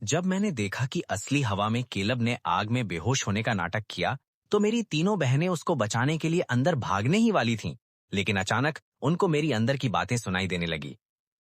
जब मैंने देखा कि असली हवा में केलब ने आग में बेहोश होने का नाटक किया, तो मेरी तीनों बहनें उसको बचाने के लिए अंदर भागने ही वाली थीं। लेकिन अचानक उनको मेरी अंदर की बातें सुनाई देने लगी।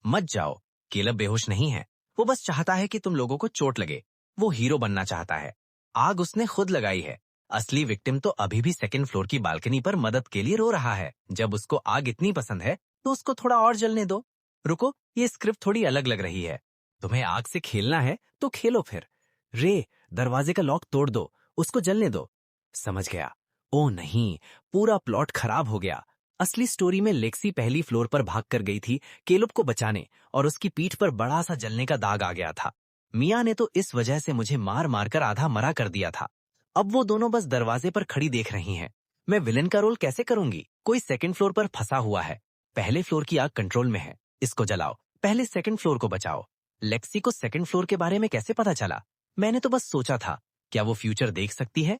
मत जाओ, केलब बेहोश नहीं है। वो बस चाहता है कि तुम लोगों को चोट लगे। वो हीरो बनना चाहता है। आग उसने खुद लगाई है। असली विक्टिम तो अभी भी सेकंड फ्लोर की बालकनी पर मदद के लिए रो रहा है। जब उसको आग इतनी पसंद है, तो उसको थोड़ा और जलने दो। रुको, ये स्क्रिप्ट थोड़ी अलग लग रही है। तुम्हें आग से खेलना है तो खेलो फिर। रे, दरवाजे का लॉक तोड़ दो, उसको जलने दो। समझ गया। ओ नहीं, पूरा प्लॉट खराब हो गया। असली स्टोरी में लेक्सी पहली फ्लोर पर भाग कर गई थी केलब को बचाने, और उसकी पीठ पर बड़ा सा जलने का दाग आ गया था। मिया ने तो इस वजह से मुझे मार मार कर आधा मरा कर दिया था। अब वो दोनों बस दरवाजे पर खड़ी देख रही हैं। मैं विलेन का रोल कैसे करूंगी? कोई सेकंड फ्लोर पर फंसा हुआ है। पहले फ्लोर की आग कंट्रोल में है। इसको जलाओ, पहले सेकंड फ्लोर को बचाओ। लेक्सी को सेकंड फ्लोर के बारे में कैसे पता चला? मैंने तो बस सोचा था, क्या वो फ्यूचर देख सकती है?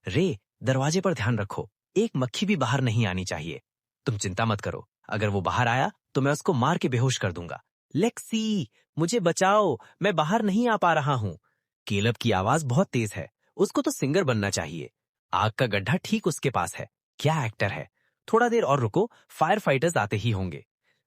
रे, दरवाजे पर ध्यान रखो, एक मक्खी भी बाहर नहीं आनी चाहिए। तुम चिंता मत करो, अगर वो बाहर आया तो मैं उसको मार के बेहोश कर दूंगा। लेक्सी, मुझे बचाओ, मैं बाहर नहीं आ पा रहा हूँ। केलब की आवाज बहुत तेज है। उसको तो सिंगर बनना चाहिए। आग का गड्ढा ठीक उसके पास है। क्या एक्टर है। थोड़ा देर और रुको, फायर फाइटर्स आते ही होंगे।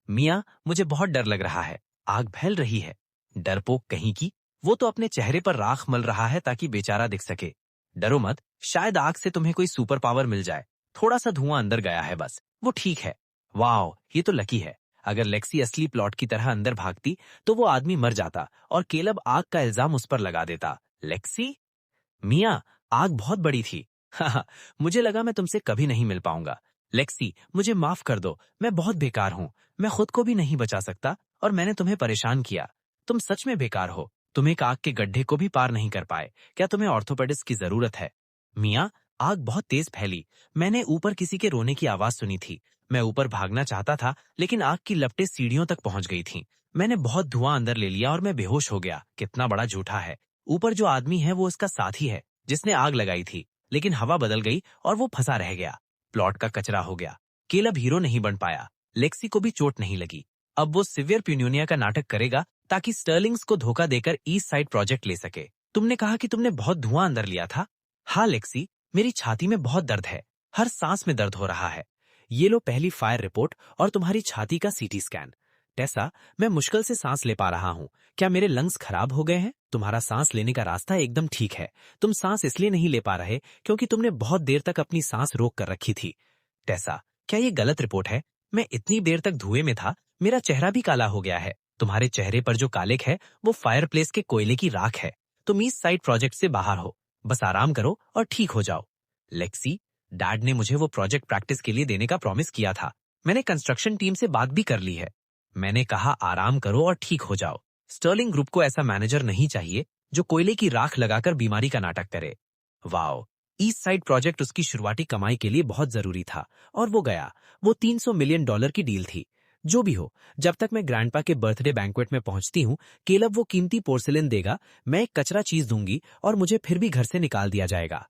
मिया, मुझे बहुत डर लग रहा है। आग फैल रही है। डरपोक कहीं की। वो तो अपने चेहरे पर राख मल रहा है ताकि बेचारा दिख सके। डरो मत, शायद आग से तुम्हें कोई सुपर पावर मिल जाए। थोड़ा सा धुआं अंदर गया है बस, वो ठीक है। वाओ, ये तो लकी है। अगर लेक्सी असली प्लॉट की तरह अंदर भागती तो वो आदमी मर जाता और केलब आग का इल्जाम उस पर लगा देता। लेक्सी? मिया, आग बहुत बड़ी थी। हाँ, मुझे लगा मैं तुमसे कभी नहीं मिल पाऊंगा। लेक्सी, मुझे माफ कर दो, मैं बहुत बेकार हूँ। मैं खुद को भी नहीं बचा सकता और मैंने तुम्हें परेशान किया। तुम सच में बेकार हो। तुम एक आग के गड्ढे को भी पार नहीं कर पाए। क्या तुम्हें ऑर्थोपेडिस्ट की जरूरत है? मिया, आग बहुत तेज फैली। मैंने ऊपर किसी के रोने की आवाज सुनी थी। मैं ऊपर भागना चाहता था, लेकिन आग की लपटें सीढ़ियों तक पहुंच गई थीं। मैंने बहुत धुआं अंदर ले लिया और मैं बेहोश हो गया। कितना बड़ा झूठा है। ऊपर जो आदमी है वो उसका साथी है जिसने आग लगाई थी, लेकिन हवा बदल गई और वो फंसा रह गया। प्लॉट का कचरा हो गया। केलब हीरो नहीं बन पाया। लेक्सी को भी चोट नहीं लगी। अब वो सिवियर प्यून्योनिया का नाटक करेगा ताकि स्टर्लिंग्स को धोखा देकर ईस्ट साइड प्रोजेक्ट ले सके। तुमने कहा कि तुमने बहुत धुआं अंदर लिया था। हाँ लेक्सी, मेरी छाती में बहुत दर्द है। हर सांस में दर्द हो रहा है। ये लो पहली फायर रिपोर्ट और तुम्हारी छाती का सीटी स्कैन। टेसा, मैं मुश्किल से सांस ले पा रहा हूँ। क्या मेरे लंग्स खराब हो गए हैं? तुम्हारा सांस लेने का रास्ता एकदम ठीक है। तुम सांस इसलिए नहीं ले पा रहे क्योंकि तुमने बहुत देर तक अपनी सांस रोक कर रखी थी। टेसा, क्या ये गलत रिपोर्ट है? मैं इतनी देर तक धुएं में था, मेरा चेहरा भी काला हो गया है। तुम्हारे चेहरे पर जो कालिक है वो फायरप्लेस के कोयले की राख है। तुम ईस्ट साइड प्रोजेक्ट से बाहर हो। बस आराम करो और ठीक हो जाओ। लेक्सी, डैड ने मुझे वो प्रोजेक्ट प्रैक्टिस के लिए देने का प्रॉमिस किया था। मैंने कंस्ट्रक्शन टीम से बात भी कर ली है। मैंने कहा आराम करो और ठीक हो जाओ। स्टर्लिंग ग्रुप को ऐसा मैनेजर नहीं चाहिए जो कोयले की राख लगाकर बीमारी का नाटक करे। वाओ, ईस्ट साइड प्रोजेक्ट उसकी शुरुआती कमाई के लिए बहुत जरूरी था और वो गया। वो $300 मिलियन की डील थी। जो भी हो, जब तक मैं ग्रैंडपा के बर्थडे बैंक्वेट में पहुंचती हूँ, केलब वो कीमती पोर्सिलेन देगा, मैं एक कचरा चीज दूंगी और मुझे फिर भी घर से निकाल दिया जाएगा।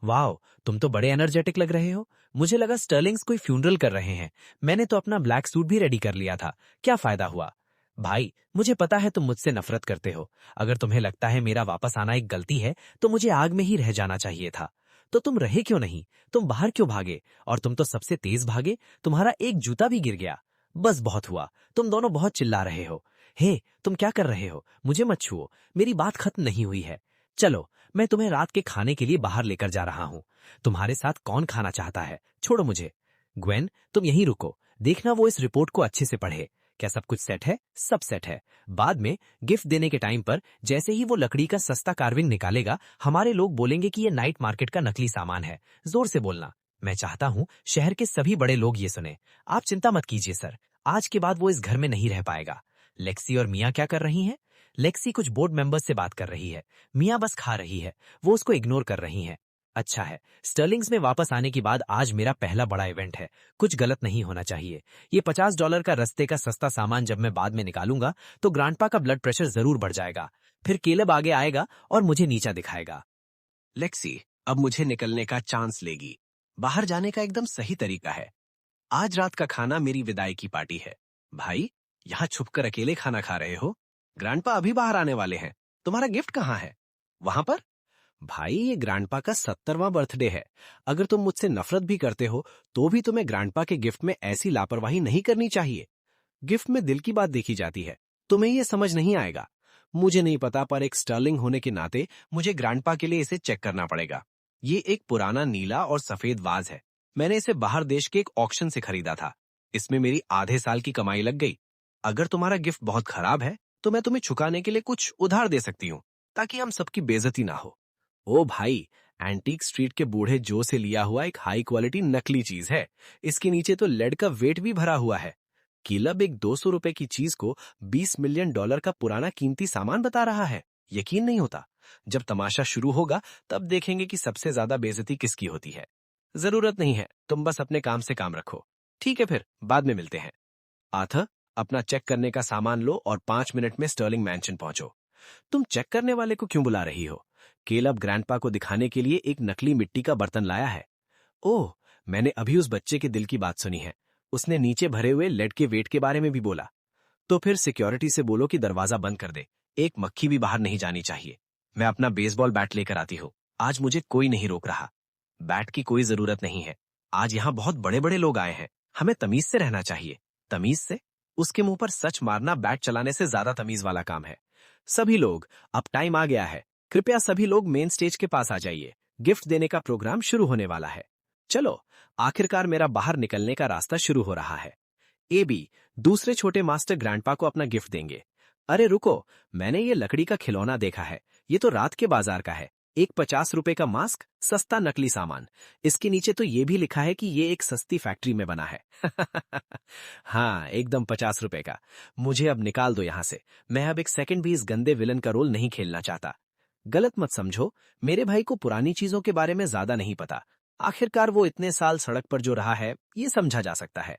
वाओ, तुम तो बड़े एनर्जेटिक लग रहे हो। मुझे लगा स्टर्लिंग्स कोई फ्यूनरल कर रहे हैं। मैंने तो अपना ब्लैक सूट भी रेडी कर लिया था। क्या फायदा हुआ? भाई, मुझे पता है तुम मुझसे नफरत करते हो। अगर तुम्हें लगता है मेरा वापस आना एक गलती है, तो मुझे आग में ही रह जाना चाहिए था। तो तुम रहे क्यों नहीं? तुम बाहर क्यों भागे? और तुम तो सबसे तेज भागे। तुम्हारा एक जूता भी गिर गया। बस बहुत हुआ। तुम दोनों बहुत चिल्ला रहे हो। हे, तुम क्या कर रहे हो? मुझे मत छुओ, मेरी बात खत्म नहीं हुई है। चलो, मैं तुम्हें रात के खाने के लिए बाहर लेकर जा रहा हूँ। तुम्हारे साथ कौन खाना चाहता है? छोड़ो मुझे। ग्वेन, तुम यहीं रुको। देखना वो इस रिपोर्ट को अच्छे से पढ़े। क्या सब कुछ सेट है? सब सेट है। बाद में गिफ्ट देने के टाइम पर जैसे ही वो लकड़ी का सस्ता कार्विंग निकालेगा, हमारे लोग बोलेंगे कि ये नाइट मार्केट का नकली सामान है। जोर से बोलना। मैं चाहता हूँ शहर के सभी बड़े लोग ये सुने। आप चिंता मत कीजिए सर, आज के बाद वो इस घर में नहीं रह पाएगा। लेक्सी और मिया क्या कर रही हैं? लेक्सी कुछ बोर्ड मेंबर्स से बात कर रही है। मिया बस खा रही है। वो उसको इग्नोर कर रही हैं। अच्छा है, स्टर्लिंग्स में वापस आने के बाद आज मेरा पहला बड़ा इवेंट है। कुछ गलत नहीं होना चाहिए। ये $50 का रस्ते का सस्ता सामान जब मैं बाद में निकालूंगा तो ग्रांडपा का ब्लड प्रेशर जरूर बढ़ जाएगा। फिर केलब आगे आएगा और मुझे नीचा दिखाएगा। लेक्सी, अब मुझे निकलने का चांस लेगी। बाहर जाने का एकदम सही तरीका है। आज रात का खाना मेरी विदाई की पार्टी है। भाई, यहाँ छुपकर अकेले खाना खा रहे हो? ग्रैंडपा अभी बाहर आने वाले हैं। तुम्हारा गिफ्ट कहाँ है? वहां पर? भाई, ये ग्रैंडपा का 70वां बर्थडे है। अगर तुम मुझसे नफरत भी करते हो तो भी तुम्हें ग्रैंडपा के गिफ्ट में ऐसी लापरवाही नहीं करनी चाहिए। गिफ्ट में दिल की बात देखी जाती है। तुम्हें ये समझ नहीं आएगा। मुझे नहीं पता, पर एक स्टर्लिंग होने के नाते मुझे ग्रैंडपा के लिए इसे चेक करना पड़ेगा। ये एक पुराना नीला और सफेद वाज है। मैंने इसे बाहर देश के एक ऑक्शन से खरीदा था। इसमें मेरी आधे साल की कमाई लग गई। अगर तुम्हारा गिफ्ट बहुत खराब है तो मैं तुम्हें चुकाने के लिए कुछ उधार दे सकती हूँ, ताकि हम सबकी बेइज्जती ना हो। ओ भाई, एंटीक स्ट्रीट के बूढ़े जो से लिया हुआ एक हाई क्वालिटी नकली चीज है। इसके नीचे तो लेड का वेट भी भरा हुआ है। किलब एक 200 रुपए की चीज को $20 मिलियन का पुराना कीमती सामान बता रहा है। यकीन नहीं होता। जब तमाशा शुरू होगा तब देखेंगे कि सबसे ज्यादा बेइज्जती किसकी होती है। जरूरत नहीं है, तुम बस अपने काम से काम रखो। ठीक है, फिर बाद में मिलते हैं। आर्थर, अपना चेक करने का सामान लो और 5 मिनट में स्टर्लिंग मैंशन पहुंचो। तुम चेक करने वाले को क्यों बुला रही हो? केलब ग्रैंडपा को दिखाने के लिए एक नकली मिट्टी का बर्तन लाया है। ओह, मैंने अभी उस बच्चे के दिल की बात सुनी है। उसने नीचे भरे हुए लेड के वेट के बारे में भी बोला। तो फिर सिक्योरिटी से बोलो कि दरवाजा बंद कर दे। एक मक्खी भी बाहर नहीं जानी चाहिए। मैं अपना बेसबॉल बैट लेकर आती हूँ। आज मुझे कोई नहीं रोक रहा। बैट की कोई जरूरत नहीं है। आज यहाँ बहुत बड़े बड़े लोग आए हैं। हमें तमीज से रहना चाहिए। तमीज से? उसके मुंह पर सच मारना बैट चलाने से ज्यादा तमीज वाला काम है। सभी लोग, अब टाइम आ गया है। कृपया सभी लोग मेन स्टेज के पास आ जाइए। गिफ्ट देने का प्रोग्राम शुरू होने वाला है। चलो, आखिरकार मेरा बाहर निकलने का रास्ता शुरू हो रहा है। एबी, दूसरे छोटे मास्टर ग्रैंडपा को अपना गिफ्ट देंगे। अरे रुको, मैंने ये लकड़ी का खिलौना देखा है। ये तो रात के बाजार का है। एक 50 रुपए का मास्क, सस्ता नकली सामान। इसके नीचे तो ये भी लिखा है कि ये एक सस्ती फैक्ट्री में बना है। हाँ, एकदम 50 रुपए का। मुझे अब निकाल दो यहाँ से। मैं अब एक सेकंड भी इस गंदे विलन का रोल नहीं खेलना चाहता। गलत मत समझो, मेरे भाई को पुरानी चीजों के बारे में ज्यादा नहीं पता। आखिरकार वो इतने साल सड़क पर जो रहा है, ये समझा जा सकता है।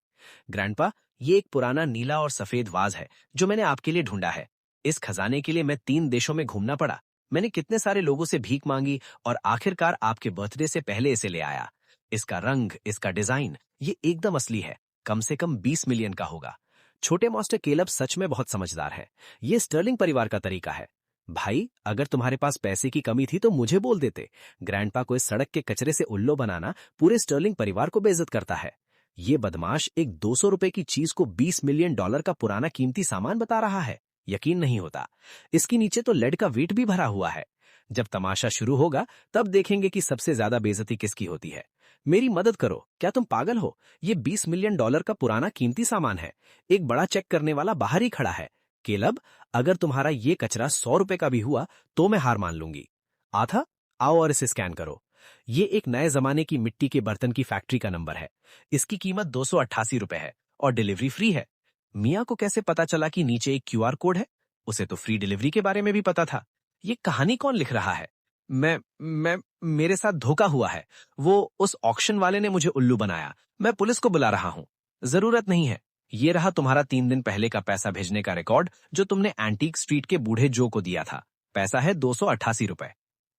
ग्रैंडपा, ये एक पुराना नीला और सफेद वाज है जो मैंने आपके लिए ढूंढा है। इस खजाने के लिए मैं 3 देशों में घूमना पड़ा। मैंने कितने सारे लोगों से भीख मांगी और आखिरकार आपके बर्थडे से पहले इसे ले आया। इसका रंग, इसका डिजाइन, ये एकदम असली है। कम से कम 20 मिलियन का होगा। छोटे मास्टर केलब सच में बहुत समझदार है। ये स्टर्लिंग परिवार का तरीका है। भाई, अगर तुम्हारे पास पैसे की कमी थी तो मुझे बोल देते। ग्रैंडपा को इस सड़क के कचरे से उल्लू बनाना पूरे स्टर्लिंग परिवार को बेइज्जत करता है। ये बदमाश एक 200 रुपए की चीज को $20 मिलियन का पुराना कीमती सामान बता रहा है। यकीन नहीं होता। इसके नीचे तो लेड का वेट भी भरा हुआ है। जब तमाशा शुरू होगा तब देखेंगे कि सबसे ज्यादा बेइज्जती किसकी होती है। मेरी मदद करो। क्या तुम पागल हो? ये $20 मिलियन का पुराना कीमती सामान है। एक बड़ा चेक करने वाला बाहर ही खड़ा है। केलब, अगर तुम्हारा ये कचरा 100 रुपए का भी हुआ तो मैं हार मान लूंगी। आथा, आओ और इसे स्कैन करो। ये एक नए जमाने की मिट्टी के बर्तन की फैक्ट्री का नंबर है। इसकी कीमत 288 रुपए है और डिलीवरी फ्री है। मिया को कैसे पता चला कि नीचे एक क्यूआर कोड है? उसे तो फ्री डिलीवरी के बारे में भी पता था। ये कहानी कौन लिख रहा है? मैं मेरे साथ धोखा हुआ है। वो उस ऑक्शन वाले ने मुझे उल्लू बनाया। मैं पुलिस को बुला रहा हूँ। जरूरत नहीं है। ये रहा तुम्हारा 3 दिन पहले का पैसा भेजने का रिकॉर्ड जो तुमने एंटीक स्ट्रीट के बूढ़े जो को दिया था। पैसा है 288 रुपए।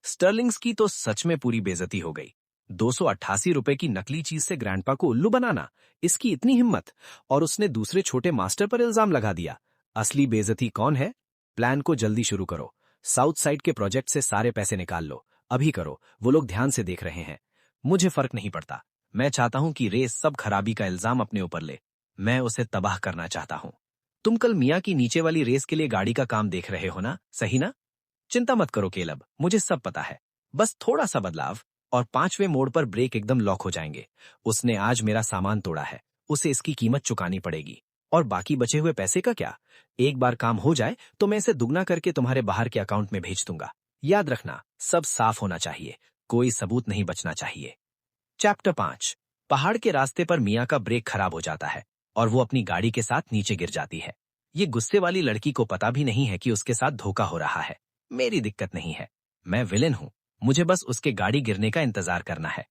स्टर्लिंग्स की तो सच में पूरी बेइज्जती हो गई। 288 रुपए की नकली चीज से ग्रैंडपा को उल्लू बनाना, इसकी इतनी हिम्मत। और उसने दूसरे छोटे मास्टर पर इल्जाम लगा दिया। असली बेइज्जती कौन है? प्लान को जल्दी शुरू करो। साउथ साइड के प्रोजेक्ट से सारे पैसे निकाल लो। अभी करो, वो लोग ध्यान से देख रहे हैं। मुझे फर्क नहीं पड़ता। मैं चाहता हूं कि रेस सब खराबी का इल्जाम अपने ऊपर ले। मैं उसे तबाह करना चाहता हूं। तुम कल मिया की नीचे वाली रेस के लिए गाड़ी का काम देख रहे हो ना, सही ना? चिंता मत करो केलब, मुझे सब पता है। बस थोड़ा सा बदलाव और 5वें मोड़ पर ब्रेक एकदम लॉक हो जाएंगे। उसने आज मेरा सामान तोड़ा है। उसे इसकी कीमत चुकानी पड़ेगी। और बाकी बचे हुए पैसे का क्या? एक बार काम हो जाए तो मैं इसे दुगना करके तुम्हारे बाहर के अकाउंट में भेज दूंगा। याद रखना, सब साफ होना चाहिए। कोई सबूत नहीं बचना चाहिए। चैप्टर 5। पहाड़ के रास्ते पर मिया का ब्रेक खराब हो जाता है और वो अपनी गाड़ी के साथ नीचे गिर जाती है। ये गुस्से वाली लड़की को पता भी नहीं है कि उसके साथ धोखा हो रहा है। मेरी दिक्कत नहीं है। मैं विलेन हूं। मुझे बस उसके गाड़ी गिरने का इंतजार करना है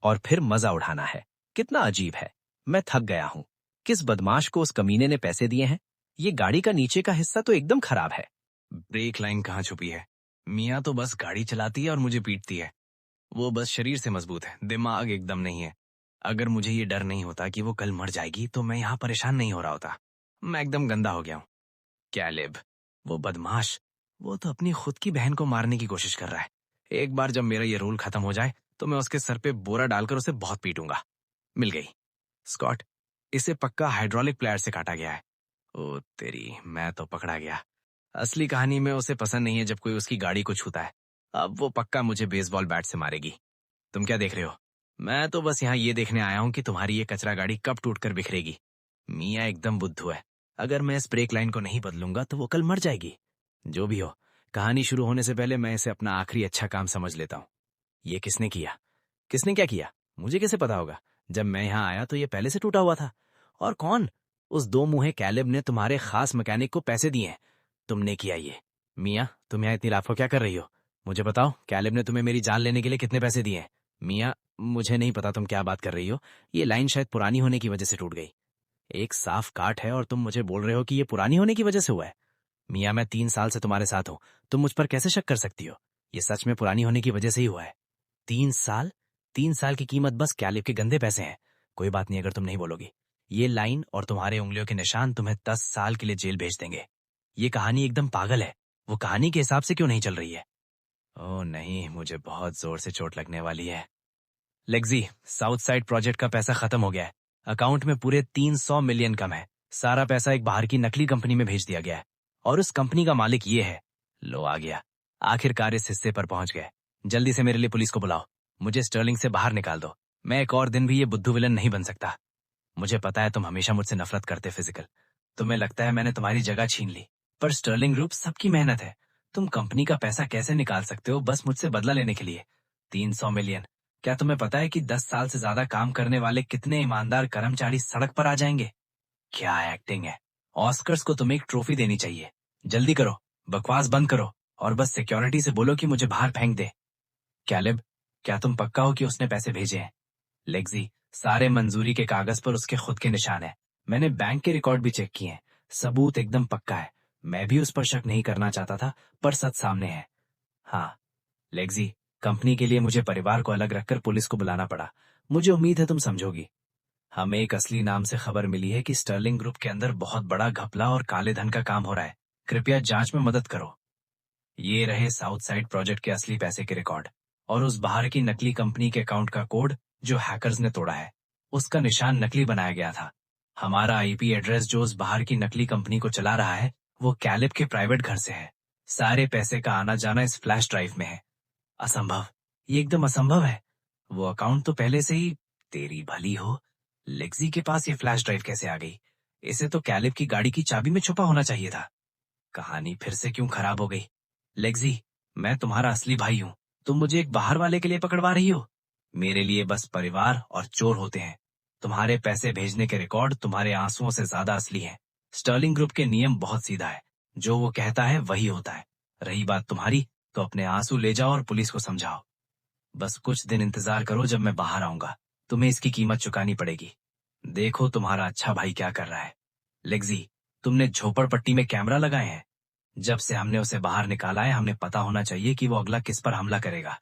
और फिर मजा उठाना है। कितना अजीब है। मैं थक गया हूं। किस बदमाश को उस कमीने ने पैसे दिए हैं? ये गाड़ी का नीचे का हिस्सा तो एकदम खराब है। ब्रेक लाइन कहाँ छुपी है? मिया तो बस गाड़ी चलाती है और मुझे पीटती है। वो बस शरीर से मजबूत है, दिमाग एकदम नहीं है। अगर मुझे ये डर नहीं होता कि वो कल मर जाएगी तो मैं यहाँ परेशान नहीं हो रहा होता। मैं एकदम गंदा हो गया हूँ। कैलेब, वो बदमाश, वो तो अपनी खुद की बहन को मारने की कोशिश कर रहा है। एक बार जब मेरा ये रोल खत्म हो जाए तो मैं उसके सर पे बोरा डालकर उसे बहुत पीटूंगा। मिल गई। स्कॉट, इसे पक्का हाइड्रोलिक प्लेयर से काटा गया है। ओ तेरी, मैं तो पकड़ा गया। असली कहानी में उसे पसंद नहीं है जब कोई उसकी गाड़ी को छूता है। अब वो पक्का मुझे बेसबॉल बैट से मारेगी। तुम क्या देख रहे हो? मैं तो बस यहाँ ये देखने आया हूँ कि तुम्हारी ये कचरा गाड़ी कब टूटकर बिखरेगी। मिया एकदम बुद्धू है। अगर मैं इस ब्रेक लाइन को नहीं बदलूंगा तो वो कल मर जाएगी। जो भी हो, कहानी शुरू होने से पहले मैं इसे अपना आखिरी अच्छा काम समझ लेता हूँ। ये किसने किया? किसने क्या किया? मुझे कैसे पता होगा? जब मैं यहाँ आया तो ये पहले से टूटा हुआ था। और कौन? उस दो मुंहे कैलेब ने तुम्हारे खास मैकेनिक को पैसे दिए हैं। तुमने किया ये। मिया, तुम यहाँ इतनी लाफो क्या कर रही हो? मुझे बताओ, कैलेब ने तुम्हें मेरी जान लेने के लिए कितने पैसे दिए हैं? मिया, मुझे नहीं पता तुम क्या बात कर रही हो। ये लाइन शायद पुरानी होने की वजह से टूट गई। एक साफ काट है और तुम मुझे बोल रहे हो कि ये पुरानी होने की वजह से हुआ है। मिया, मैं 3 साल से तुम्हारे साथ हूँ। तुम मुझ पर कैसे शक कर सकती हो? ये सच में पुरानी होने की वजह से ही हुआ है। 3 साल? 3 साल की कीमत बस कैलिब के गंदे पैसे हैं। कोई बात नहीं अगर तुम नहीं बोलोगी। ये लाइन और तुम्हारे उंगलियों के निशान तुम्हें 10 साल के लिए जेल भेज देंगे। ये कहानी एकदम पागल है। वो कहानी के हिसाब से क्यों नहीं चल रही है? ओह नहीं, मुझे बहुत जोर से चोट लगने वाली है। लेग्जी, साउथ साइड प्रोजेक्ट का पैसा खत्म हो गया है। अकाउंट में पूरे 300 मिलियन कम है। सारा पैसा एक बाहर की नकली कंपनी में भेज दिया गया है और उस कंपनी का मालिक ये है। लो आ गया। आखिरकार इस हिस्से पर पहुंच गए। जल्दी से मेरे लिए पुलिस को बुलाओ। मुझे स्टर्लिंग से बाहर निकाल दो। मैं एक और दिन भी ये बुद्धू विलन नहीं बन सकता। मुझे पता है तुम हमेशा मुझसे नफरत करते फिजिकल। तुम्हें लगता है मैंने तुम्हारी जगह छीन ली, पर स्टर्लिंग ग्रुप सबकी मेहनत है। तुम कंपनी का पैसा कैसे निकाल सकते हो बस मुझसे बदला लेने के लिए? 300 मिलियन। क्या तुम्हें पता है कि 10 साल से ज्यादा काम करने वाले कितने ईमानदार कर्मचारी सड़क पर आ जाएंगे? क्या एक्टिंग है। ऑस्कर्स को तुम्हें एक ट्रॉफी देनी चाहिए। जल्दी करो, बकवास बंद करो और बस सिक्योरिटी से बोलो कि मुझे बाहर फेंक दे। कैलिब, क्या तुम पक्का हो कि उसने पैसे भेजे हैं? लेग्जी, सारे मंजूरी के कागज पर उसके खुद के निशान है। मैंने बैंक के रिकॉर्ड भी चेक किए हैं। सबूत एकदम पक्का है। मैं भी उस पर शक नहीं करना चाहता था, पर सच सामने है। हाँ लेग्जी, कंपनी के लिए मुझे परिवार को अलग रखकर पुलिस को बुलाना पड़ा। मुझे उम्मीद है तुम समझोगी। हमें एक असली नाम से खबर मिली है कि स्टर्लिंग ग्रुप के अंदर बहुत बड़ा घपला और काले धन का काम हो रहा है। कृपया जांच में मदद करो। ये रहे साउथ साइड प्रोजेक्ट के असली पैसे के रिकॉर्ड और उस बाहर की नकली कंपनी के अकाउंट का कोड जो हैकर्स ने तोड़ा है। उसका निशान नकली बनाया गया था। हमारा आईपी एड्रेस जो उस बाहर की नकली कंपनी को चला रहा है वो कैलिब के प्राइवेट घर से है। सारे पैसे का आना जाना इस फ्लैश ड्राइव में है। असंभव। ये एकदम असंभव है। वो अकाउंट तो पहले से ही। तेरी भली हो, लेग्जी के पास ये फ्लैश ड्राइव कैसे आ गई? इसे तो कैलिब की गाड़ी की चाबी में छुपा होना चाहिए था। कहानी फिर से क्यों खराब हो गई? लेग्जी, मैं तुम्हारा असली भाई हूँ। तुम मुझे एक बाहर वाले के लिए पकड़वा रही हो? मेरे लिए बस परिवार और चोर होते हैं। तुम्हारे पैसे भेजने के रिकॉर्ड तुम्हारे आंसुओं से ज्यादा असली हैं। स्टर्लिंग ग्रुप के नियम बहुत सीधा है। जो वो कहता है वही होता है। रही बात तुम्हारी, तो अपने आंसू ले जाओ और पुलिस को समझाओ। बस कुछ दिन इंतजार करो, जब मैं बाहर आऊंगा तुम्हें इसकी कीमत चुकानी पड़ेगी। देखो तुम्हारा अच्छा भाई क्या कर रहा है। लेग्जी, तुमने झोपड़पट्टी में कैमरा लगाए हैं? जब से हमने उसे बाहर निकाला है हमें पता होना चाहिए कि वो अगला किस पर हमला करेगा।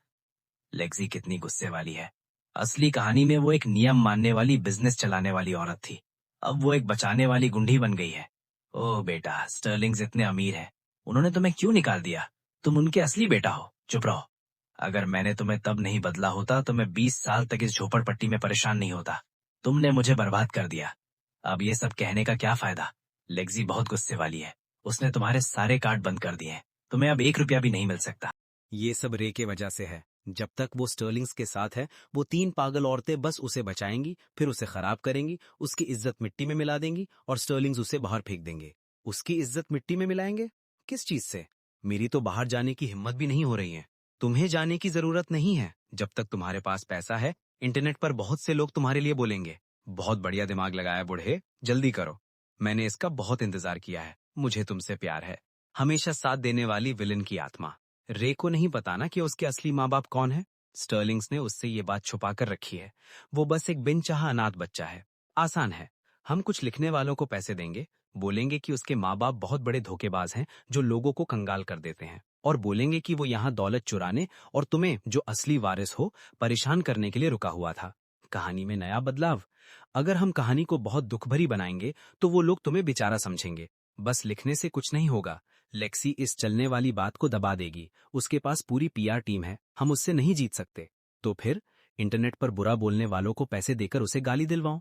लेग्जी कितनी गुस्से वाली है। असली कहानी में वो एक नियम मानने वाली, बिजनेस चलाने वाली औरत थी। अब वो एक बचाने वाली गुंडी बन गई है। ओह बेटा, स्टर्लिंग्स इतने अमीर हैं। उन्होंने तुम्हें क्यों निकाल दिया? तुम उनके असली बेटा हो। चुप रहो। अगर मैंने तुम्हें तब नहीं बदला होता तो मैं 20 साल तक इस झोपड़पट्टी में परेशान नहीं होता। तुमने मुझे बर्बाद कर दिया। अब ये सब कहने का क्या फायदा? लेग्जी बहुत गुस्से वाली है। उसने तुम्हारे सारे कार्ड बंद कर दिए हैं। तुम्हें अब 1 रुपया भी नहीं मिल सकता। ये सब रे के वजह से है। जब तक वो स्टर्लिंग्स के साथ है, वो 3 पागल औरतें बस उसे बचाएंगी, फिर उसे खराब करेंगी, उसकी इज्जत मिट्टी में मिला देंगी और स्टर्लिंग्स उसे बाहर फेंक देंगे। उसकी इज्जत मिट्टी में मिलाएंगे? किस चीज से? मेरी तो बाहर जाने की हिम्मत भी नहीं हो रही है। तुम्हें जाने की जरूरत नहीं है। जब तक तुम्हारे पास पैसा है, इंटरनेट पर बहुत से लोग तुम्हारे लिए बोलेंगे। बहुत बढ़िया दिमाग लगाया बूढ़े, जल्दी करो। मैंने इसका बहुत इंतजार किया है। मुझे तुमसे प्यार है। हमेशा साथ देने वाली विलन की आत्मा। रे को नहीं पता ना कि उसके असली माँ बाप कौन है। स्टर्लिंग्स ने उससे ये बात छुपा कर रखी है। वो बस एक बिन चाहा अनाथ बच्चा है। आसान है। हम कुछ लिखने वालों को पैसे देंगे, बोलेंगे कि उसके माँ बाप बहुत बड़े धोखेबाज हैं जो लोगों को कंगाल कर देते हैं, और बोलेंगे कि वो यहाँ दौलत चुराने और तुम्हें, जो असली वारिस हो, परेशान करने के लिए रुका हुआ था। कहानी में नया बदलाव। अगर हम कहानी को बहुत दुख भरी बनाएंगे तो वो लोग तुम्हें बेचारा समझेंगे। बस लिखने से कुछ नहीं होगा। लेक्सी इस चलने वाली बात को दबा देगी, उसके पास पूरी पीआर टीम है, हम उससे नहीं जीत सकते। तो फिर इंटरनेट पर बुरा बोलने वालों को पैसे देकर उसे गाली दिलवाऊं।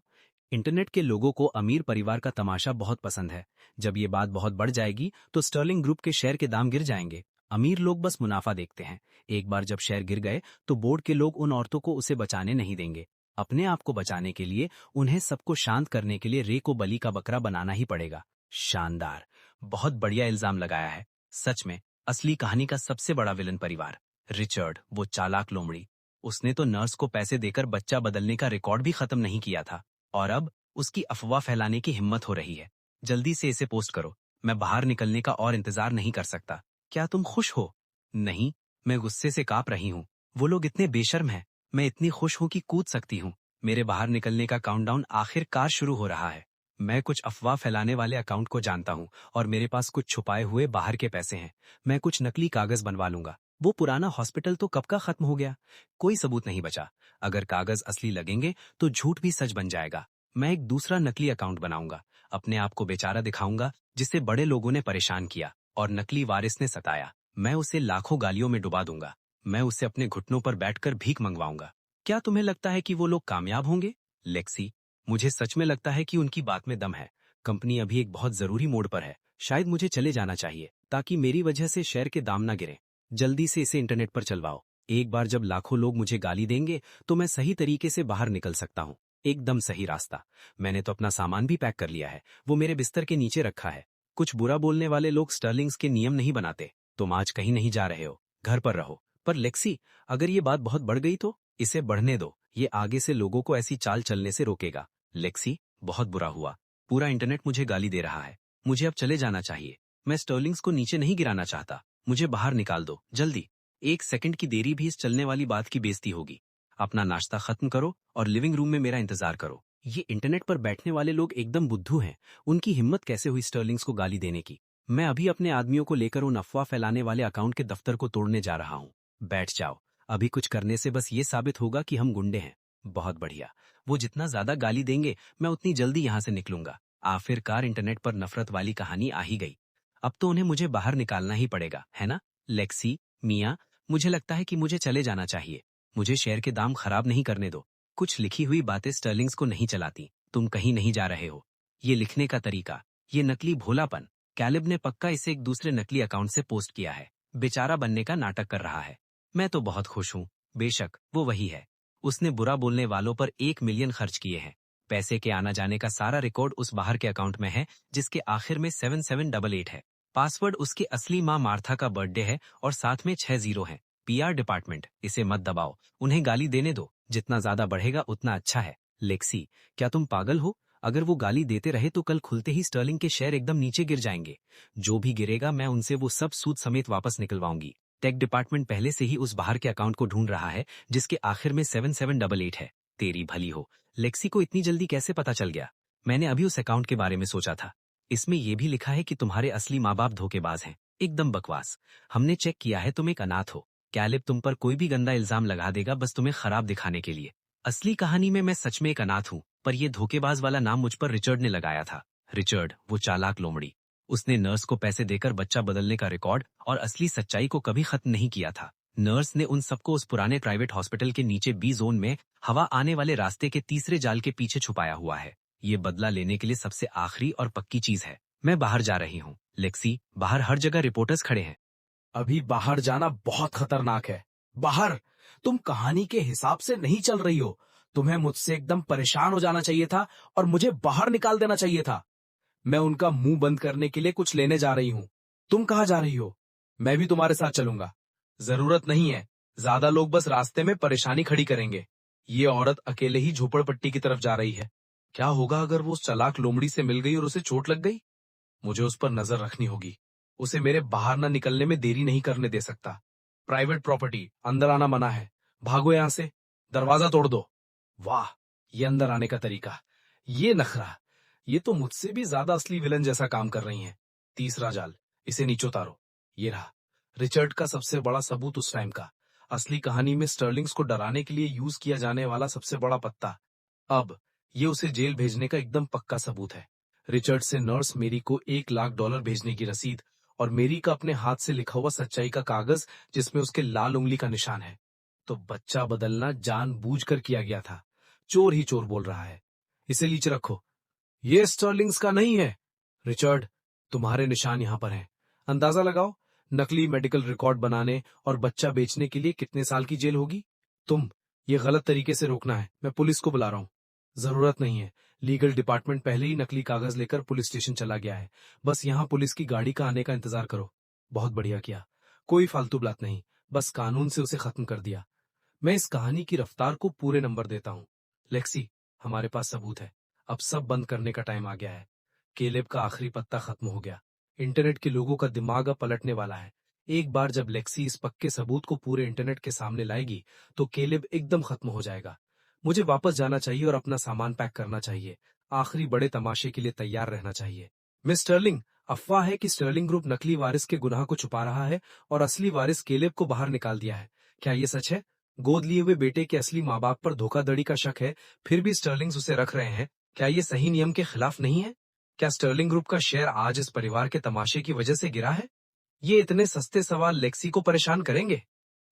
इंटरनेट के लोगों को अमीर परिवार का तमाशा बहुत पसंद है। जब ये बात बहुत बढ़ जाएगी तो स्टर्लिंग ग्रुप के शेयर के दाम गिर जाएंगे। अमीर लोग बस मुनाफा देखते हैं। एक बार जब शेयर गिर गए तो बोर्ड के लोग उन औरतों को उसे बचाने नहीं देंगे। अपने आप को बचाने के लिए उन्हें सबको शांत करने के लिए रे को बलि का बकरा बनाना ही पड़ेगा। शानदार, बहुत बढ़िया इल्जाम लगाया है। सच में असली कहानी का सबसे बड़ा विलन परिवार रिचर्ड, वो चालाक लोमड़ी। उसने तो नर्स को पैसे देकर बच्चा बदलने का रिकॉर्ड भी खत्म नहीं किया था, और अब उसकी अफवाह फैलाने की हिम्मत हो रही है। जल्दी से इसे पोस्ट करो, मैं बाहर निकलने का और इंतजार नहीं कर सकता। क्या तुम खुश हो? नहीं, मैं गुस्से से कांप रही हूँ। वो लोग इतने बेशर्म हैं। मैं इतनी खुश हूँ कि कूद सकती हूँ। मेरे बाहर निकलने का काउंटडाउन आखिरकार शुरू हो रहा है। मैं कुछ अफवाह फैलाने वाले अकाउंट को जानता हूँ और मेरे पास कुछ छुपाए हुए बाहर के पैसे हैं। मैं कुछ नकली कागज बनवा लूंगा। वो पुराना हॉस्पिटल तो कब का खत्म हो गया, कोई सबूत नहीं बचा। अगर कागज असली लगेंगे तो झूठ भी सच बन जाएगा। मैं एक दूसरा नकली अकाउंट बनाऊंगा, अपने आप को बेचारा दिखाऊंगा जिसे बड़े लोगों ने परेशान किया और नकली वारिस ने सताया। मैं उसे लाखों गालियों में डुबा दूंगा। मैं उसे अपने घुटनों पर बैठकर भीख मंगवाऊंगा। क्या तुम्हें लगता है कि वो लोग कामयाब होंगे? लेक्सी, मुझे सच में लगता है कि उनकी बात में दम है। कंपनी अभी एक बहुत जरूरी मोड़ पर है। शायद मुझे चले जाना चाहिए ताकि मेरी वजह से शेयर के दाम ना गिरे। जल्दी से इसे इंटरनेट पर चलवाओ। एक बार जब लाखों लोग मुझे गाली देंगे तो मैं सही तरीके से बाहर निकल सकता हूँ। एकदम सही रास्ता। मैंने तो अपना सामान भी पैक कर लिया है, वो मेरे बिस्तर के नीचे रखा है। कुछ बुरा बोलने वाले लोग स्टर्लिंग्स के नियम नहीं बनाते। तुम आज कहीं नहीं जा रहे हो, घर पर रहो। पर लेक्सी, अगर ये बात बहुत बढ़ गई तो? इसे बढ़ने दो, ये आगे से लोगों को ऐसी चाल चलने से रोकेगा। लेक्सी, बहुत बुरा हुआ। पूरा इंटरनेट मुझे गाली दे रहा है। मुझे अब चले जाना चाहिए। मैं स्टर्लिंग्स को नीचे नहीं गिराना चाहता। मुझे बाहर निकाल दो, जल्दी। 1 सेकंड की देरी भी इस चलने वाली बात की बेइज्जती होगी। अपना नाश्ता खत्म करो और लिविंग रूम में मेरा इंतजार करो। ये इंटरनेट पर बैठने वाले लोग एकदम बुद्धू हैं। उनकी हिम्मत कैसे हुई स्टर्लिंग्स को गाली देने की? मैं अभी अपने आदमियों को लेकर उन अफवाह फैलाने वाले अकाउंट के दफ्तर को तोड़ने जा रहा हूँ। बैठ जाओ। अभी कुछ करने से बस ये साबित होगा कि हम गुंडे हैं। बहुत बढ़िया। वो जितना ज्यादा गाली देंगे मैं उतनी जल्दी यहाँ से निकलूंगा। आखिरकार इंटरनेट पर नफरत वाली कहानी आ ही गई। अब तो उन्हें मुझे बाहर निकालना ही पड़ेगा, है ना? लेक्सी, मिया, मुझे लगता है कि मुझे चले जाना चाहिए। मुझे शेयर के दाम खराब नहीं करने दो। कुछ लिखी हुई बातें स्टर्लिंग्स को नहीं चलाती। तुम कहीं नहीं जा रहे हो। ये लिखने का तरीका, ये नकली भोलापन। कैलिब ने पक्का इसे एक दूसरे नकली अकाउंट से पोस्ट किया है। बेचारा बनने का नाटक कर रहा है। मैं तो बहुत खुश हूँ। बेशक वो वही है। उसने बुरा बोलने वालों पर 1 मिलियन खर्च किए हैं। पैसे के आना जाने का सारा रिकॉर्ड उस बाहर के अकाउंट में है जिसके आखिर में 7788 है। पासवर्ड उसकी असली माँ मार्था का बर्थडे है और साथ में 6 जीरो है। पीआर डिपार्टमेंट, इसे मत दबाओ। उन्हें गाली देने दो। जितना ज्यादा बढ़ेगा उतना अच्छा है। लेक्सी, क्या तुम पागल हो? अगर वो गाली देते रहे तो कल खुलते ही स्टर्लिंग के शेयर एकदम नीचे गिर जाएंगे। जो भी गिरेगा मैं उनसे वो सब सूद समेत वापस निकलवाऊंगी। टेक डिपार्टमेंट पहले से ही उस बाहर के अकाउंट को ढूंढ रहा है जिसके आखिर में 7788 है। तेरी भली हो। लेक्सी को इतनी जल्दी कैसे पता चल गया? मैंने अभी उस अकाउंट के बारे में सोचा था। इसमें यह भी लिखा है कि तुम्हारे असली माँ बाप धोखेबाज हैं। एकदम बकवास। हमने चेक किया है, तुम एक अनाथ हो। कैलिब तुम पर कोई भी गंदा इल्जाम लगा देगा बस तुम्हें खराब दिखाने के लिए। असली कहानी में मैं सच में एक अनाथ हूँ, पर यह धोखेबाज वाला नाम मुझ पर रिचर्ड ने लगाया था। रिचर्ड, वो चालाक लोमड़ी। उसने नर्स को पैसे देकर बच्चा बदलने का रिकॉर्ड और असली सच्चाई को कभी खत्म नहीं किया था। नर्स ने उन सबको उस पुराने प्राइवेट हॉस्पिटल के नीचे बी जोन में हवा आने वाले रास्ते के तीसरे जाल के पीछे छुपाया हुआ है। ये बदला लेने के लिए सबसे आखिरी और पक्की चीज है। मैं बाहर जा रही हूँ। लेक्सी, बाहर हर जगह रिपोर्टर्स खड़े हैं। अभी बाहर जाना बहुत खतरनाक है। बाहर, तुम कहानी के हिसाब से नहीं चल रही हो। तुम्हें मुझसे एकदम परेशान हो जाना चाहिए था और मुझे बाहर निकाल देना चाहिए था। मैं उनका मुंह बंद करने के लिए कुछ लेने जा रही हूँ। तुम कहाँ जा रही हो? मैं भी तुम्हारे साथ चलूंगा। जरूरत नहीं है, ज्यादा लोग बस रास्ते में परेशानी खड़ी करेंगे। ये औरत अकेले ही झोपड़पट्टी की तरफ जा रही है। क्या होगा अगर वो उस चालाक लोमड़ी से मिल गई और उसे चोट लग गई? मुझे उस पर नजर रखनी होगी। उसे मेरे बाहर न निकलने में देरी नहीं करने दे सकता। प्राइवेट प्रॉपर्टी, अंदर आना मना है। भागो यहां से, दरवाजा तोड़ दो। वाह, ये अंदर आने का तरीका, ये नखरा, ये तो मुझसे भी ज्यादा असली विलन जैसा काम कर रही हैं। तीसरा जाल, इसे नीचे उतारो। ये रहा रिचर्ड का सबसे बड़ा सबूत उस टाइम का। असली कहानी में स्टर्लिंग्स को डराने के लिए यूज किया जाने वाला सबसे बड़ा पत्ता। अब ये उसे जेल भेजने का एकदम पक्का सबूत है। रिचर्ड से नर्स मेरी को $1 लाख भेजने की रसीद और मेरी का अपने हाथ से लिखा हुआ सच्चाई का कागज जिसमें उसके लाल उंगली का निशान है। तो बच्चा बदलना जानबूझकर किया गया था। चोर ही चोर बोल रहा है। इसे नीचे रखो। ये स्टर्लिंग्स का नहीं है। रिचर्ड, तुम्हारे निशान यहां पर हैं। अंदाजा लगाओ, नकली मेडिकल रिकॉर्ड बनाने और बच्चा बेचने के लिए कितने साल की जेल होगी? ये गलत तरीके से रोकना है। मैं पुलिस को बुला रहा हूं। जरूरत नहीं है। लीगल डिपार्टमेंट पहले ही नकली कागज लेकर पुलिस स्टेशन चला गया है। बस यहाँ पुलिस की गाड़ी का आने का इंतजार करो। बहुत बढ़िया किया। कोई फालतू बात नहीं, बस कानून से उसे खत्म कर दिया। मैं इस कहानी की रफ्तार को पूरे नंबर देता हूँ। लेक्सी, हमारे पास सबूत है। अब सब बंद करने का टाइम आ गया है। केलेब का आखिरी पत्ता खत्म हो गया। इंटरनेट के लोगों का दिमाग अब पलटने वाला है। एक बार जब लेक्सी इस पक्के सबूत को पूरे इंटरनेट के सामने लाएगी तो केलेब एकदम खत्म हो जाएगा। मुझे वापस जाना चाहिए और अपना सामान पैक करना चाहिए। आखिरी बड़े तमाशे के लिए तैयार रहना चाहिए। मिस स्टर्लिंग, अफवाह है कि स्टर्लिंग ग्रुप नकली वारिस के गुनाह को छुपा रहा है और असली वारिस केलेब को बाहर निकाल दिया है। क्या ये सच है? गोद लिए हुए बेटे के असली माँ बाप पर धोखाधड़ी का शक है, फिर भी स्टर्लिंग्स उसे रख रहे हैं। क्या ये सही नियम के खिलाफ नहीं है? क्या स्टर्लिंग ग्रुप का शेयर आज इस परिवार के तमाशे की वजह से गिरा है? ये इतने सस्ते सवाल लेक्सी को परेशान करेंगे।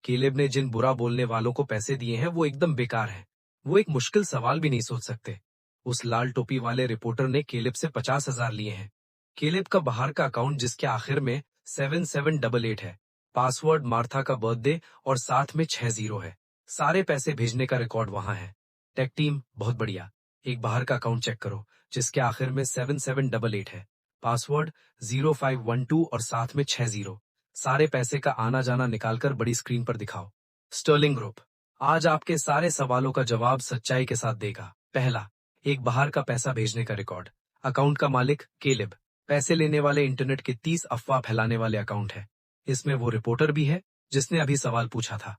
केलेब ने जिन बुरा बोलने वालों को पैसे दिए हैं वो एकदम बेकार है। वो एक मुश्किल सवाल भी नहीं सोच सकते। उस लाल टोपी वाले रिपोर्टर ने केलेब से 50,000 लिए हैं। केलेब का बाहर का अकाउंट जिसके आखिर में 7788 है, पासवर्ड मार्था का बर्थडे और साथ में 6 जीरो है। सारे पैसे भेजने का रिकॉर्ड वहां है। टेक टीम, बहुत बढ़िया। एक बाहर का अकाउंट चेक करो जिसके आखिर में 7788 है, पासवर्ड 0512 और साथ में 6 जीरो। सारे पैसे का आना जाना निकालकर बड़ी स्क्रीन पर दिखाओ। स्टर्लिंग ग्रुप आज आपके सारे सवालों का जवाब सच्चाई के साथ देगा। पहला, एक बाहर का पैसा भेजने का रिकॉर्ड। अकाउंट का मालिक केलेब। पैसे लेने वाले इंटरनेट के 30 अफवाह फैलाने वाले अकाउंट है। इसमें वो रिपोर्टर भी है जिसने अभी सवाल पूछा था।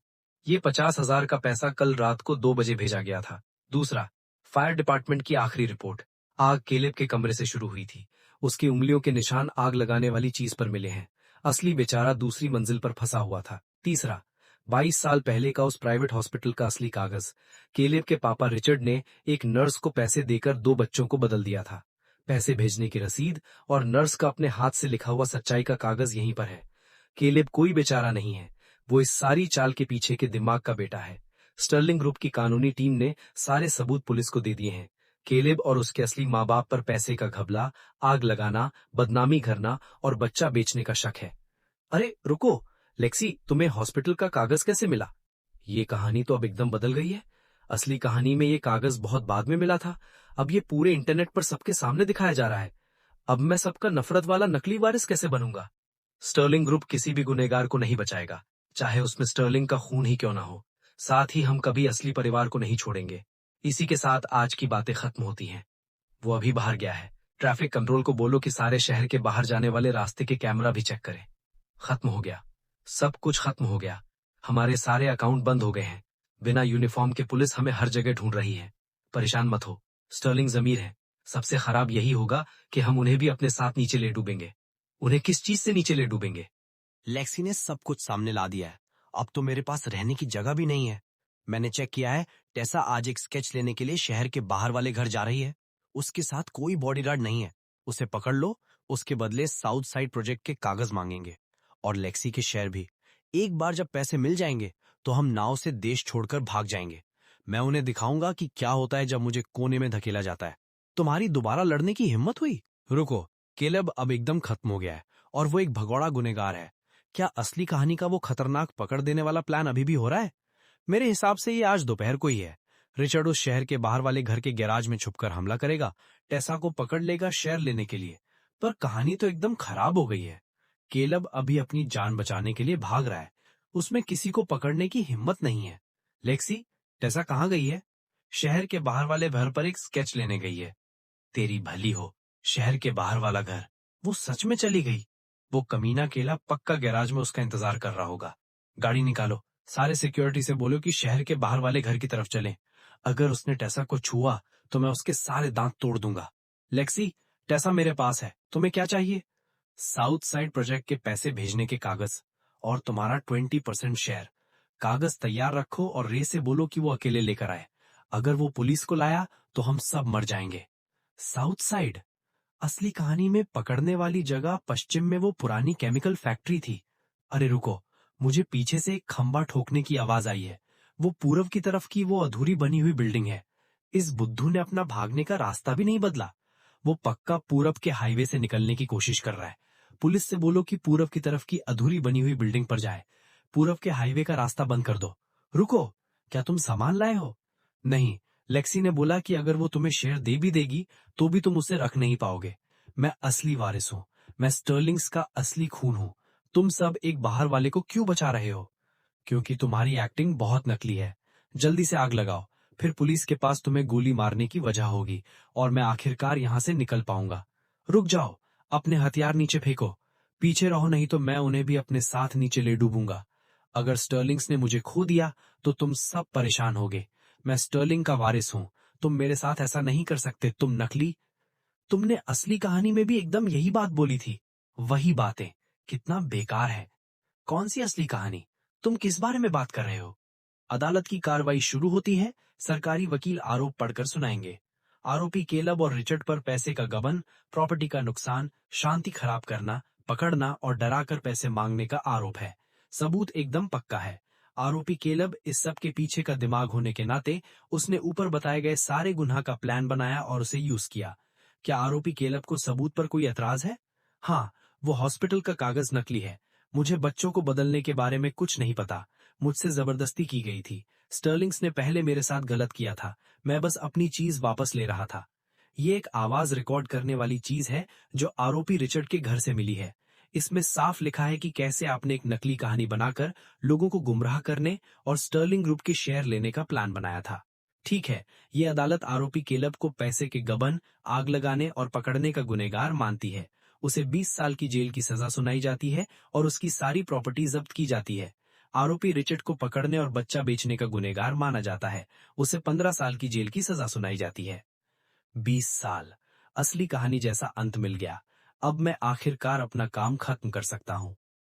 ये 50,000 का पैसा कल रात को 2 बजे भेजा गया था। दूसरा, फायर डिपार्टमेंट की आखिरी रिपोर्ट। आग केलेब के कमरे से शुरू हुई थी। उसकी उंगलियों के निशान आग लगाने वाली चीज पर मिले हैं। असली बेचारा दूसरी मंजिल पर फंसा हुआ था। तीसरा, 22 साल पहले का उस प्राइवेट हॉस्पिटल का असली कागज। केलेब के पापा रिचर्ड ने एक नर्स को पैसे देकर 2 बच्चों को बदल दिया था। पैसे भेजने की रसीद और नर्स का अपने हाथ से लिखा हुआ सच्चाई का कागज यहीं पर है। केलेब कोई बेचारा नहीं है। वो इस सारी चाल के पीछे के दिमाग का बेटा है। स्टर्लिंग ग्रुप की कानूनी टीम ने सारे सबूत पुलिस को दे दिए हैं। केलेब और उसके असली माँ बाप पर पैसे का घपला, आग लगाना, बदनामी करना और बच्चा बेचने का शक है। अरे रुको, लेक्सी, तुम्हें हॉस्पिटल का कागज कैसे मिला? ये कहानी तो अब एकदम बदल गई है। असली कहानी में ये कागज बहुत बाद में मिला था। अब ये पूरे इंटरनेट पर सबके सामने दिखाया जा रहा है। अब मैं सबका नफरत वाला नकली वारिस कैसे बनूंगा? स्टर्लिंग ग्रुप किसी भी गुनहगार को नहीं बचाएगा, चाहे उसमें स्टर्लिंग का खून ही क्यों ना हो। साथ ही हम कभी असली परिवार को नहीं छोड़ेंगे। इसी के साथ आज की बातें खत्म होती हैं। वो अभी बाहर गया है। ट्रैफिक कंट्रोल को बोलो कि सारे शहर के बाहर जाने वाले रास्ते के कैमरा भी चेक करें। खत्म हो गया। सब कुछ खत्म हो गया। हमारे सारे अकाउंट बंद हो गए हैं। बिना यूनिफॉर्म के पुलिस हमें हर जगह ढूंढ रही है। परेशान मत हो, स्टर्लिंग जमीर है। सबसे खराब यही होगा कि हम उन्हें भी अपने साथ नीचे ले डूबेंगे। उन्हें किस चीज से नीचे ले डूबेंगे? लेक्सी ने सब कुछ सामने ला दिया है। अब तो मेरे पास रहने की जगह भी नहीं है। मैंने चेक किया है, टेसा आज एक स्केच लेने के लिए शहर के बाहर वाले घर जा रही है। उसके साथ कोई बॉडीगार्ड नहीं है। उसे पकड़ लो, उसके बदले साउथ साइड प्रोजेक्ट के कागज मांगेंगे और लेक्सी के शेयर भी। एक बार जब पैसे मिल जाएंगे तो हम नाव से देश छोड़कर भाग जाएंगे। मैं उन्हें दिखाऊंगा कि क्या होता है जब मुझे कोने में धकेला जाता है। तुम्हारी दोबारा लड़ने की हिम्मत हुई? रुको, केलेब अब एकदम खत्म हो गया है और वो एक भगौड़ा गुनहगार है। क्या असली कहानी का वो खतरनाक पकड़ देने वाला प्लान अभी भी हो रहा है? मेरे हिसाब से ये आज दोपहर को ही है। रिचर्ड उस शहर के बाहर वाले घर के गैराज में छुपकर हमला करेगा, टेसा को पकड़ लेगा शेयर लेने के लिए। पर कहानी तो एकदम खराब हो गई है। केलेब अभी अपनी जान बचाने के लिए भाग रहा है। उसमें किसी को पकड़ने की हिम्मत नहीं है। लेक्सी, टेसा कहाँ गई है? शहर के बाहर वाले घर पर एक स्केच लेने गई है। तेरी भली हो, शहर के बाहर वाला घर। वो सच में चली गई। वो कमीना केला पक्का गैराज में उसका इंतजार कर रहा होगा। गाड़ी निकालो, सारे सिक्योरिटी से बोलो कि शहर के बाहर वाले घर की तरफ चलें। अगर उसने टेसा को छुआ तो मैं उसके सारे दांत तोड़ दूंगा। लेक्सी, टेसा मेरे पास है, तुम्हें क्या चाहिए? साउथ साइड प्रोजेक्ट के पैसे भेजने के कागज और तुम्हारा 20% शेयर। कागज तैयार रखो और रे से बोलो कि वो अकेले लेकर आए। अगर वो पुलिस को लाया तो हम सब मर जाएंगे। South side? असली कहानी में पकड़ने वाली जगह पश्चिम में वो पुरानी केमिकल फैक्ट्री थी। अरे रुको, मुझे पीछे से एक खंबा ठोकने की आवाज आई है। वो पूरब की तरफ की वो अधूरी बनी हुई बिल्डिंग है। इस बुद्धू ने अपना भागने का रास्ता भी नहीं बदला। वो पक्का पूरब के हाईवे से निकलने की कोशिश कर रहा है। पुलिस से बोलो कि पूरब की तरफ की अधूरी बनी हुई बिल्डिंग पर जाए। पूरब के हाईवे का रास्ता बंद कर दो। रुको, क्या तुम सामान लाए हो? नहीं, लेक्सी ने बोला कि अगर वो तुम्हें शेयर दे भी देगी तो भी तुम उसे रख नहीं पाओगे। मैं असली वारिस हूँ। मैं स्टर्लिंग्स का असली खून हूँ। तुम सब एक बाहर वाले को क्यों बचा रहे हो? क्योंकि तुम्हारी एक्टिंग बहुत नकली है। जल्दी से आग लगाओ, फिर पुलिस के पास तुम्हें गोली मारने की वजह होगी और मैं आखिरकार यहाँ से निकल पाऊंगा। रुक जाओ, अपने हथियार नीचे फेंको। पीछे रहो, नहीं तो मैं उन्हें भी अपने साथ नीचे ले डूबूंगा। अगर स्टर्लिंग्स ने मुझे खो दिया तो तुम सब परेशान होगे। मैं स्टर्लिंग का वारिस हूँ। तुम मेरे साथ ऐसा नहीं कर सकते, तुम नकली। तुमने असली कहानी में भी एकदम यही बात बोली थी। वही बातें। कितना बेकार है। कौन सी असली कहानी? तुम किस बारे में बात कर रहे हो? अदालत की कार्रवाई शुरू होती है। सरकारी वकील आरोप पढ़कर सुनाएंगे। आरोपी केलब और रिचर्ड पर पैसे का गबन, प्रॉपर्टी का नुकसान, शांति खराब करना, पकड़ना और डराकर पैसे मांगने का आरोप है। सबूत एकदम पक्का है। आरोपी केलब इस सब के पीछे का दिमाग होने के नाते उसने ऊपर बताए गए सारे गुनाह का प्लान बनाया और उसे यूज किया। क्या आरोपी केलब को सबूत पर कोई एतराज है? हाँ, वो हॉस्पिटल का कागज नकली है। मुझे बच्चों को बदलने के बारे में कुछ नहीं पता। मुझसे जबरदस्ती की गई थी। स्टर्लिंग्स ने पहले मेरे साथ गलत किया था। मैं बस अपनी चीज वापस ले रहा था। ये एक आवाज रिकॉर्ड करने वाली चीज है जो आरोपी रिचर्ड के घर से मिली है। इसमें साफ लिखा है कि कैसे आपने एक नकली कहानी बनाकर लोगों को गुमराह करने और स्टर्लिंग ग्रुप के शेयर लेने का प्लान बनाया था। ठीक है, ये अदालत आरोपी केलब को पैसे के गबन, आग लगाने और पकड़ने का गुनहगार मानती है। उसे 20 साल की जेल की सजा सुनाई जाती है और उसकी सारी प्रॉपर्टी जब्त की जाती है। आरोपी रिचर्ड को पकड़ने और बच्चा बेचने का गुनहगार माना जाता है। उसे 15 साल की जेल की सजा सुनाई जाती है। 20 साल। असली कहानी जैसा अंत मिल गया। अब मैं आखिरकार अपना काम खत्म कर सकता हूँ।